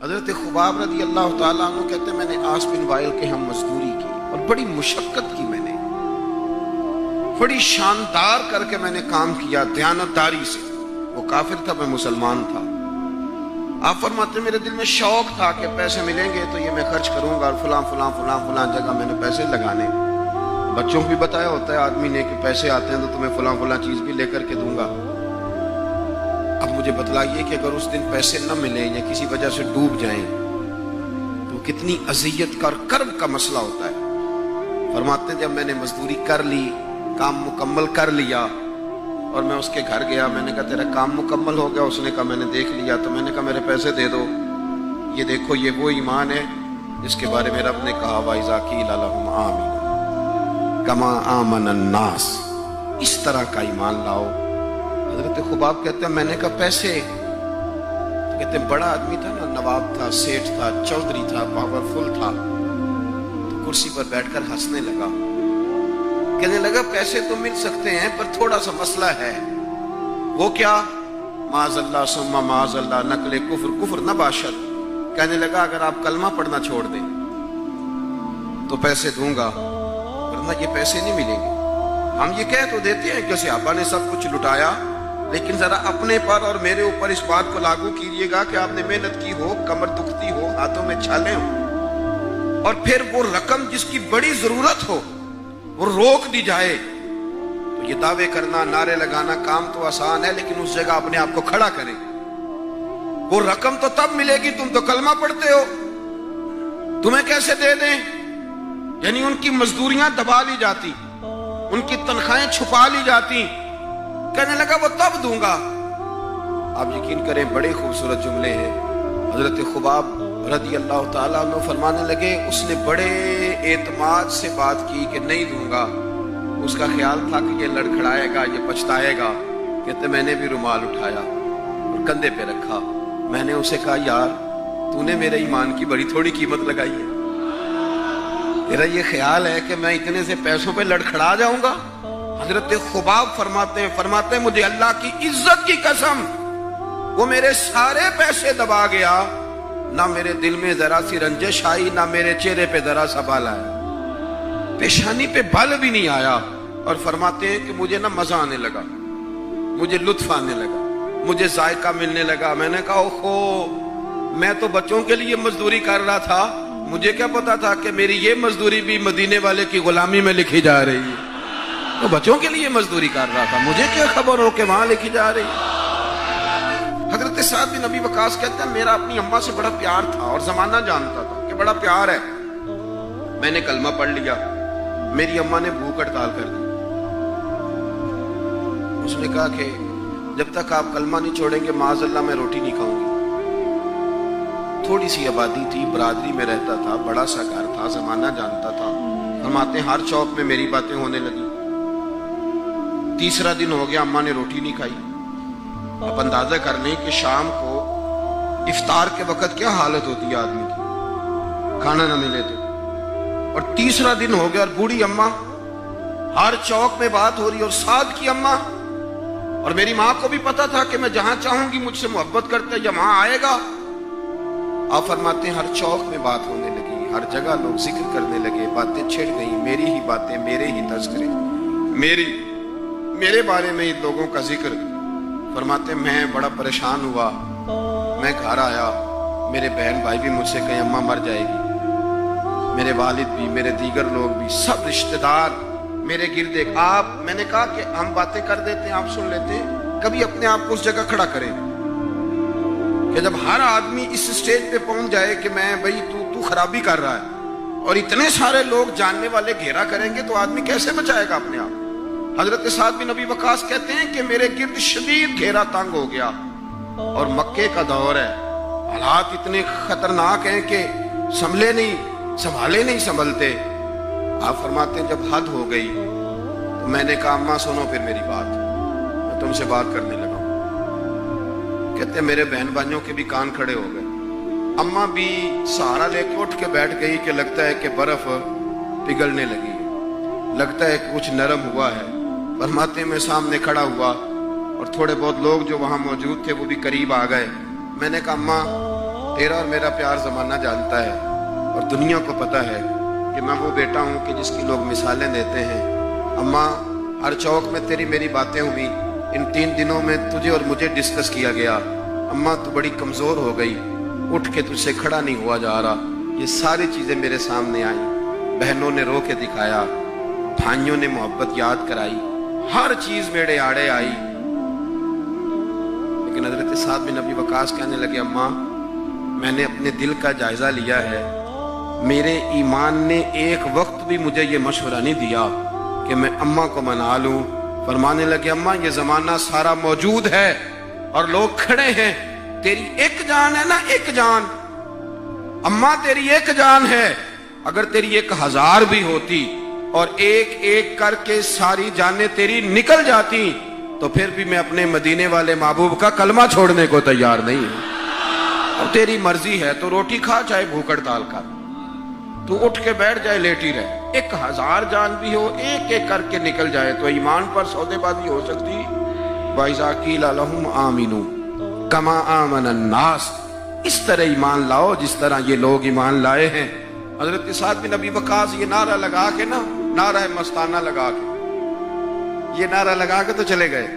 حضرت خباب رضی اللہ تعالیٰ عنہ کہتے ہیں میں نے عاص بن وائل کے ہم مزدوری کی اور بڑی مشقت کی، میں نے بڑی شاندار کر کے میں نے کام کیا دیانتداری سے۔ وہ کافر تھا، میں مسلمان تھا۔ آپ فرماتے میرے دل میں شوق تھا کہ پیسے ملیں گے تو یہ میں خرچ کروں گا اور فلاں فلاں فلاں فلاں جگہ میں نے پیسے لگانے۔ بچوں کو بھی بتایا ہوتا ہے آدمی نے کہ پیسے آتے ہیں تو تمہیں فلاں فلاں چیز بھی لے کر کے دوں گا۔ اب مجھے بتلائیے کہ اگر اس دن پیسے نہ ملیں یا کسی وجہ سے ڈوب جائیں تو کتنی اذیت کا اور کرب کا مسئلہ ہوتا ہے۔ فرماتے ہیں جب میں نے مزدوری کر لی، کام مکمل کر لیا اور میں اس کے گھر گیا، میں نے کہا تیرا کام مکمل ہو گیا؟ اس نے کہا میں نے دیکھ لیا۔ تو میں نے کہا میرے پیسے دے دو۔ یہ دیکھو یہ وہ ایمان ہے جس کے بارے میں رب نے کہا وَإِذَا قِيلَ لَهُمْ آمِنُوا كَمَا آمَنَ النَّاسُ، اس طرح کا ایمان لاؤ۔ حضرت خباب کہتے ہیں میں نے کہا پیسے؟ تو کہتے ہیں بڑا آدمی تھا نا، نواب تھا، سیٹھ تھا، چودھری تھا، پاورفل تھا، تو کرسی پر بیٹھ کر ہنسنے لگا، کہنے لگا پیسے تو مل سکتے ہیں پر تھوڑا سا مسئلہ ہے۔ وہ کیا؟ معاذ اللہ ثم معاذ اللہ نقل کفر نہ باشد۔ کہنے لگا اگر آپ کلمہ پڑھنا چھوڑ دیں تو پیسے دوں گا، ورنہ یہ پیسے نہیں ملیں گے۔ ہم یہ کہہ تو دیتے ہیں کہ صحابہ نے سب کچھ لٹایا، لیکن ذرا اپنے پر اور میرے اوپر اس بات کو لاگو کیجیے گا کہ آپ نے محنت کی ہو، کمر دکھتی ہو، ہاتھوں میں چھالے ہوں، اور پھر وہ رقم جس کی بڑی ضرورت ہو وہ روک دی جائے تو یہ دعوے کرنا، نعرے لگانا کام تو آسان ہے، لیکن اس جگہ اپنے آپ کو کھڑا کریں۔ وہ رقم تو تب ملے گی، تم تو کلمہ پڑھتے ہو، تمہیں کیسے دے دیں؟ یعنی ان کی مزدوریاں دبا لی جاتی، ان کی تنخواہیں چھپا لی جاتی۔ کہنے لگا وہ تب دوں گا۔ آپ یقین کریں بڑے خوبصورت جملے ہیں۔ حضرت خباب رضی اللہ تعالیٰ عنہ فرمانے لگے اس نے بڑے اعتماد سے بات کی کہ نہیں دوں گا۔ اس کا خیال تھا کہ یہ لڑکھڑائے گا، یہ پچھتائے گا۔ کہتے میں نے بھی رومال اٹھایا اور کندھے پہ رکھا۔ میں نے اسے کہا یار تو نے میرے ایمان کی بڑی تھوڑی قیمت لگائی ہے، تیرا یہ خیال ہے کہ میں اتنے سے پیسوں پہ لڑکھڑا جاؤں گا؟ حضرت خباب فرماتے ہیں مجھے اللہ کی عزت کی قسم وہ میرے سارے پیسے دبا گیا، نہ میرے دل میں ذرا سی رنجش آئی، نہ میرے چہرے پہ ذرا سا بال آیا، پیشانی پہ بال بھی نہیں آیا۔ اور فرماتے ہیں کہ مجھے نہ مزہ آنے لگا، مجھے لطف آنے لگا، مجھے ذائقہ ملنے لگا۔ میں نے کہا اوہو، میں تو بچوں کے لیے مزدوری کر رہا تھا، مجھے کیا پتا تھا کہ میری یہ مزدوری بھی مدینے والے کی غلامی میں لکھی جا رہی ہے۔ تو بچوں کے لیے مزدوری کر رہا تھا، مجھے کیا خبر ہو کہ وہاں لکھی جا رہی ہے۔ حضرت سعد بن ابی وقاص کہتے ہیں میرا اپنی اماں سے بڑا پیار تھا اور زمانہ جانتا تھا کہ بڑا پیار ہے۔ میں نے کلمہ پڑھ لیا، میری اماں نے بھوک ہڑتال کر دی۔ اس نے کہا کہ جب تک آپ کلمہ نہیں چھوڑیں گے معاذ اللہ میں روٹی نہیں کھاؤں گی۔ تھوڑی سی آبادی تھی، برادری میں رہتا تھا، بڑا سا گھر تھا، زمانہ جانتا تھا۔ فرماتے ہیں ہر چوک میں میری باتیں ہونے لگی۔ تیسرا دن ہو گیا، اماں نے روٹی نہیں کھائی۔ اب اندازہ کر لیں کہ شام کو افطار کے وقت کیا حالت ہوتی ہے آدمی کی، کھانا نہ ملے تو۔ اور تیسرا دن ہو گیا اور بوڑھی اماں، ہر چوک میں بات ہو رہی، اور سعد کی اماں، اور میری ماں کو بھی پتا تھا کہ میں جہاں چاہوں گی مجھ سے محبت کرتا ہے یا وہاں آئے گا۔ آپ فرماتے ہیں ہر چوک میں بات ہونے لگی، ہر جگہ لوگ ذکر کرنے لگے، باتیں چھڑ گئیں، میری ہی باتیں، میرے ہی تذکرے، میرے بارے میں ہی لوگوں کا ذکر۔ فرماتے ہیں میں بڑا پریشان ہوا، میں گھر آیا، میرے بہن بھائی بھی مجھ سے کہیں اماں مر جائے گی، میرے والد بھی، میرے دیگر لوگ بھی، سب رشتہ دار میرے گرد ایک۔ میں نے کہا کہ ہم باتیں کر دیتے ہیں، آپ سن لیتے ہیں، کبھی اپنے آپ کو اس جگہ کھڑا کریں کہ جب ہر آدمی اس سٹیج پہ پہنچ جائے کہ میں بھئی تو خرابی کر رہا ہے اور اتنے سارے لوگ جاننے والے گھیرا کریں گے تو آدمی کیسے بچائے گا اپنے آپ۔ حضرت سعد بن ابی وقاص کہتے ہیں کہ میرے گرد شدید گھیرا تنگ ہو گیا، اور مکے کا دور ہے، حالات اتنے خطرناک ہیں کہ سنبھالے نہیں سنبھلتے۔ آپ فرماتے ہیں جب حد ہو گئی تو میں نے کہا اماں سنو پھر میری بات، میں تم سے بات کرنے لگا ہوں۔ کہتے ہیں میرے بہن بھائیوں کے بھی کان کھڑے ہو گئے، اماں بھی سہارا لے کے اٹھ کے بیٹھ گئی کہ لگتا ہے کہ برف پگھلنے لگی، لگتا ہے کہ کچھ نرم ہوا ہے۔ فرماتے ہیں میں سامنے کھڑا ہوا اور تھوڑے بہت لوگ جو وہاں موجود تھے وہ بھی قریب آ گئے۔ میں نے کہا اماں تیرا اور میرا پیار زمانہ جانتا ہے اور دنیا کو پتا ہے کہ میں وہ بیٹا ہوں کہ جس کی لوگ مثالیں دیتے ہیں. اماں ہر چوک میں تیری میری باتیں ہوئی. ان 3 دنوں میں تجھے اور مجھے ڈسکس کیا گیا. اماں تو بڑی کمزور ہو گئی, اٹھ کے تجھ سے کھڑا نہیں ہوا جا رہا. یہ ساری چیزیں میرے سامنے آئیں. بہنوں نے رو کے دکھایا, بھائیوں نے محبت یاد کرائی, ہر چیز میرے آڑے آئی. لیکن حضرت سعد بن ابی وقاص کہنے لگے, اماں میں نے اپنے دل کا جائزہ لیا ہے, میرے ایمان نے ایک وقت بھی مجھے یہ مشورہ نہیں دیا کہ میں اماں کو منا لوں. فرمانے لگے, اماں یہ زمانہ سارا موجود ہے اور لوگ کھڑے ہیں, تیری ایک جان ہے نا, ایک جان. اماں تیری ایک جان ہے, اگر تیری 1000 بھی ہوتی اور ایک ایک کر کے ساری جانیں تیری نکل جاتی تو پھر بھی میں اپنے مدینے والے محبوب کا کلمہ چھوڑنے کو تیار نہیں ہوں. اب تیری مرضی ہے تو روٹی کھا, چاہے بھوک ہڑتال کر, تو اٹھ کے بیٹھ جائے, لیٹی رہے. 1000 جان بھی ہو, ایک ایک کر کے نکل جائے تو ایمان پر سودے بازی ہو سکتی. وَإِذَا قِيلَ لَهُمْ آمِنُوا كَمَا آمَنَ النَّاسُ, اس طرح ایمان لاؤ جس طرح یہ لوگ ایمان لائے ہیں. حضرت سعد بن ابی وقاص یہ نعرہ لگا کے نا, نعرہ مستانہ لگا کے, یہ نعرہ لگا کے تو چلے گئے.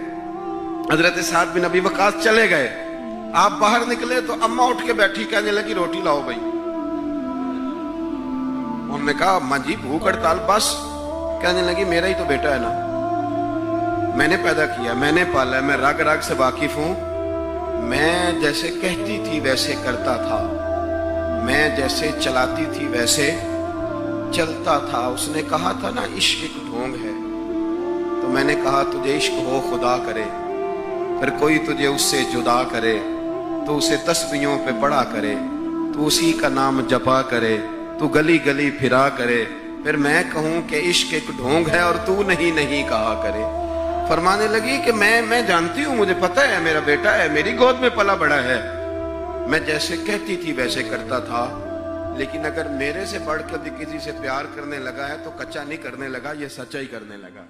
حضرت سعد بن ابی وقاص چلے گئے. آپ باہر نکلے تو اماں اٹھ کے بیٹھی, کہنے لگی روٹی لاؤ بھائی. انہوں نے کہا, اماں جی بھوک ہڑتال بس. کہنے لگی, میرا ہی تو بیٹا ہے نا, میں نے پیدا کیا, میں نے پالا ہے, میں رگ رگ سے واقف ہوں. میں جیسے کہتی تھی ویسے کرتا تھا, میں جیسے چلاتی تھی ویسے چلتا تھا. اس نے کہا تھا نا عشق ایک ڈھونگ ہے, تو میں نے کہا تجھے عشق ہو خدا کرے, پھر کوئی تجھے اس سے جدا کرے تو اسے تسبیحوں پہ پڑھا کرے, تو اسی کا نام جپا کرے, تو گلی گلی پھرا کرے, پھر میں کہوں کہ عشق ایک ڈھونگ ہے اور تو نہیں نہیں کہا کرے. فرمانے لگی کہ میں جانتی ہوں, مجھے پتہ ہے میرا بیٹا ہے, میری گود میں پلا بڑا ہے, میں جیسے کہتی تھی ویسے کرتا تھا. لیکن اگر میرے سے بڑھ کر بھی کسی سے پیار کرنے لگا ہے تو کچا نہیں کرنے لگا, یہ سچا ہی کرنے لگا.